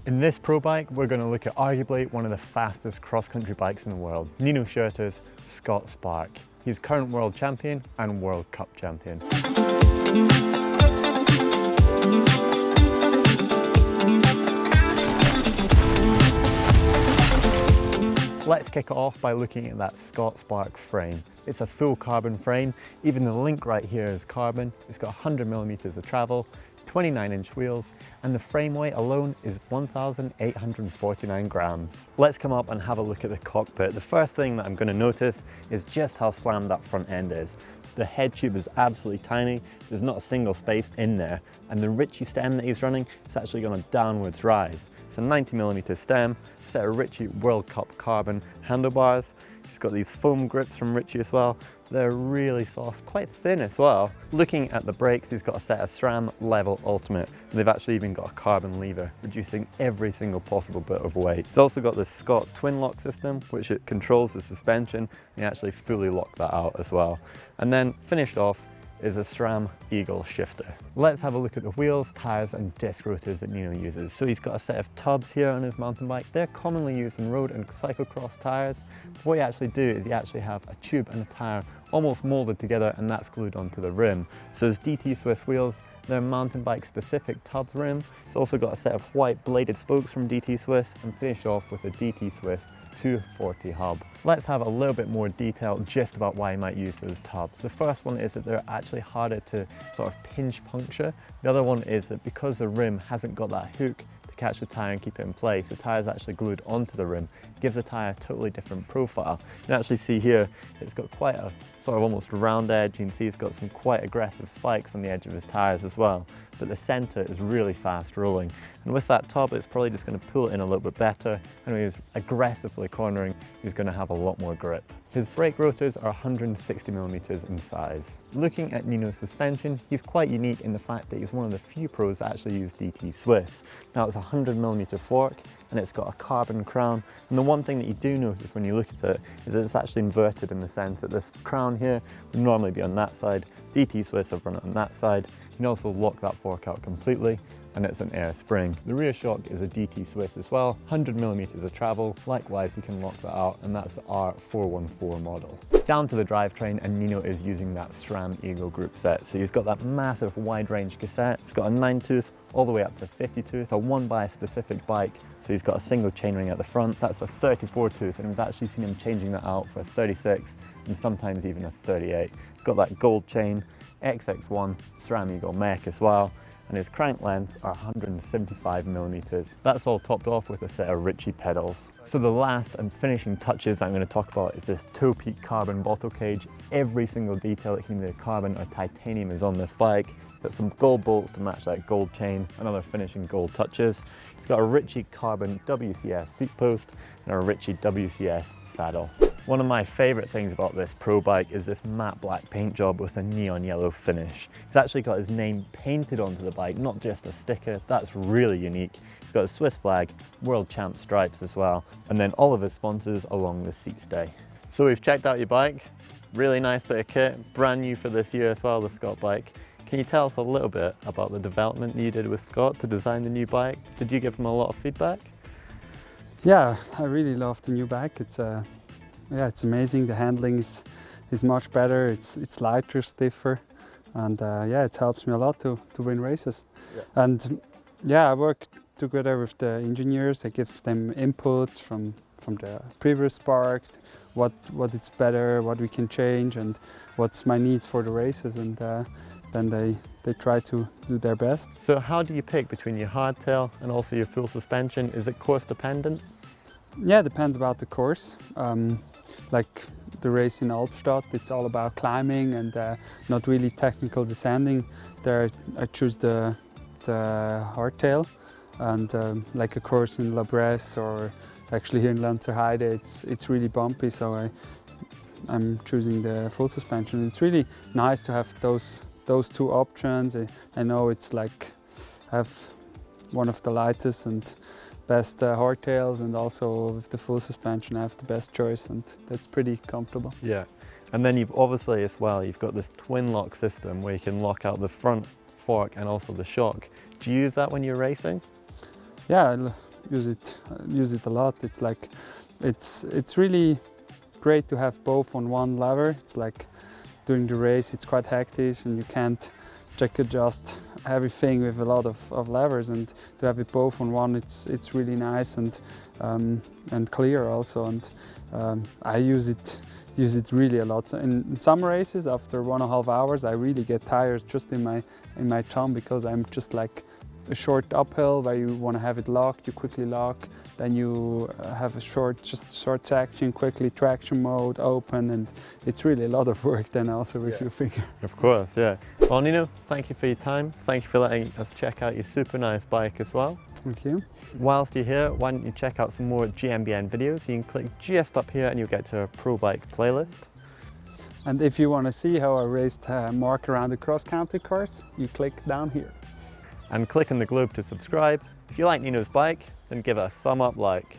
In this pro bike, we're going to look at arguably one of the fastest cross-country bikes in the world, Nino Schurter's Scott Spark. He's current world champion and World Cup champion. Let's kick it off by looking at that Scott Spark frame. It's a full carbon frame. Even the link right here is carbon. It's got 100mm of travel, 29-inch wheels, and the frame weight alone is 1,849 grams. Let's come up and have a look at the cockpit. The first thing that I'm going to notice is just how slammed that front end is. The head tube is absolutely tiny, there's not a single space in there, and the Ritchie stem that he's running is actually going to downwards rise. It's a 90mm stem, set of Ritchie World Cup carbon handlebars. He's got these foam grips from Ritchie as well. They're really soft, quite thin as well. Looking at the brakes, he's got a set of SRAM Level Ultimate, and they've actually even got a carbon lever, reducing every single possible bit of weight. He's also got this Scott twin lock system, which it controls the suspension, and you actually fully lock that out as well. And then finished off is a SRAM Eagle shifter. Let's have a look at the wheels, tyres and disc rotors that Nino uses. So he's got a set of tubs here on his mountain bike. They're commonly used in road and cyclocross tyres. What you actually do is you actually have a tube and a tyre almost molded together, and that's glued onto the rim. So his DT Swiss wheels, they're mountain bike specific tubs rim. It's also got a set of white bladed spokes from DT Swiss, and finish off with a DT Swiss 240 hub. Let's have a little bit more detail just about why you might use those tubs. The first one is that they're actually harder to sort of pinch puncture. The other one is that because the rim hasn't got that hook to catch the tyre and keep it in place, the tyre is actually glued onto the rim. It gives the tyre a totally different profile. You can actually see here, it's got quite a sort of almost round edge. You can see it's got some quite aggressive spikes on the edge of his tyres as well. But the centre is really fast rolling. And with that tub, it's probably just going to pull it in a little bit better. And when he's aggressively cornering, he's going to have a lot more grip. His brake rotors are 160mm in size. Looking at Nino's suspension, he's quite unique in the fact that he's one of the few pros that actually use DT Swiss. Now it's a 100mm fork, and it's got a carbon crown. And the one thing that you do notice when you look at it is that it's actually inverted in the sense that this crown here would normally be on that side. DT Swiss have run it on that side. You can also lock that fork out completely, and it's an air spring. The rear shock is a DT Swiss as well, 100mm of travel. Likewise, you can lock that out, and that's the R414 model. Down to the drivetrain, and Nino is using that SRAM Eagle group set. So he's got that massive wide range cassette. It's got a 9-tooth all the way up to 50-tooth, a one-by specific bike. So he's got a single chainring at the front. That's a 34-tooth, and we've actually seen him changing that out for a 36 and sometimes even a 38. He's got that gold chain, XX1 SRAM Eagle mech as well, and his crank lengths are 175mm. That's all topped off with a set of Ritchie pedals. So the last and finishing touches I'm going to talk about is this toe peak carbon bottle cage. Every single detail that can be carbon or titanium is on this bike. Got some gold bolts to match that gold chain and other finishing gold touches. It's got a Ritchie carbon WCS seat post and a Ritchie WCS saddle. One of my favourite things about this pro bike is this matte black paint job with a neon yellow finish. He's actually got his name painted onto the bike, not just a sticker. That's really unique. He's got a Swiss flag, world champ stripes as well, and then all of his sponsors along the seat stay. So we've checked out your bike, really nice bit of kit, brand new for this year as well, the Scott bike. Can you tell us a little bit about the development that you did with Scott to design the new bike? Did you give him a lot of feedback? Yeah, I really love the new bike. Yeah, it's amazing. The handling is much better. It's lighter, stiffer, and yeah, it helps me a lot to win races. Yeah. And yeah, I work together with the engineers. I give them inputs from the previous Spark, what it's better, what we can change, and what's my needs for the races, and then they try to do their best. So how do you pick between your hardtail and also your full suspension? Is it course dependent? Yeah, it depends about the course. Like the race in Albstadt, it's all about climbing and not really technical descending. There I choose the hardtail, and like a course in La Bresse or actually here in Lenzerheide, it's really bumpy, so I'm choosing the full suspension. It's really nice to have those two options. I know it's like I have one of the lightest and best hardtails, and also with the full suspension I have the best choice, and that's pretty comfortable. Yeah, and then you've obviously as well, you've got this twin lock system where you can lock out the front fork and also the shock. Do you use that when you're racing? Yeah, use it a lot. It's like it's really great to have both on one lever. It's like during the race it's quite hectic and you can't adjust everything with a lot of levers, and to have it both on one, it's really nice and clear also. And I use it really a lot. So in some races, after 1.5 hours, I really get tired just in my thumb, because I'm just like a short uphill where you want to have it locked, you quickly lock, then you have a short traction, quickly traction mode, open, and it's really a lot of work then also with your finger. Of course, yeah. Well, Nino, thank you for your time. Thank you for letting us check out your super nice bike as well. Thank you. Whilst you're here, why don't you check out some more GMBN videos? You can click just up here and you'll get to a pro bike playlist. And if you want to see how I raced Mark around the cross-country course, you click down here. And click on the globe to subscribe. If you like Nino's bike, then give it a thumb up like.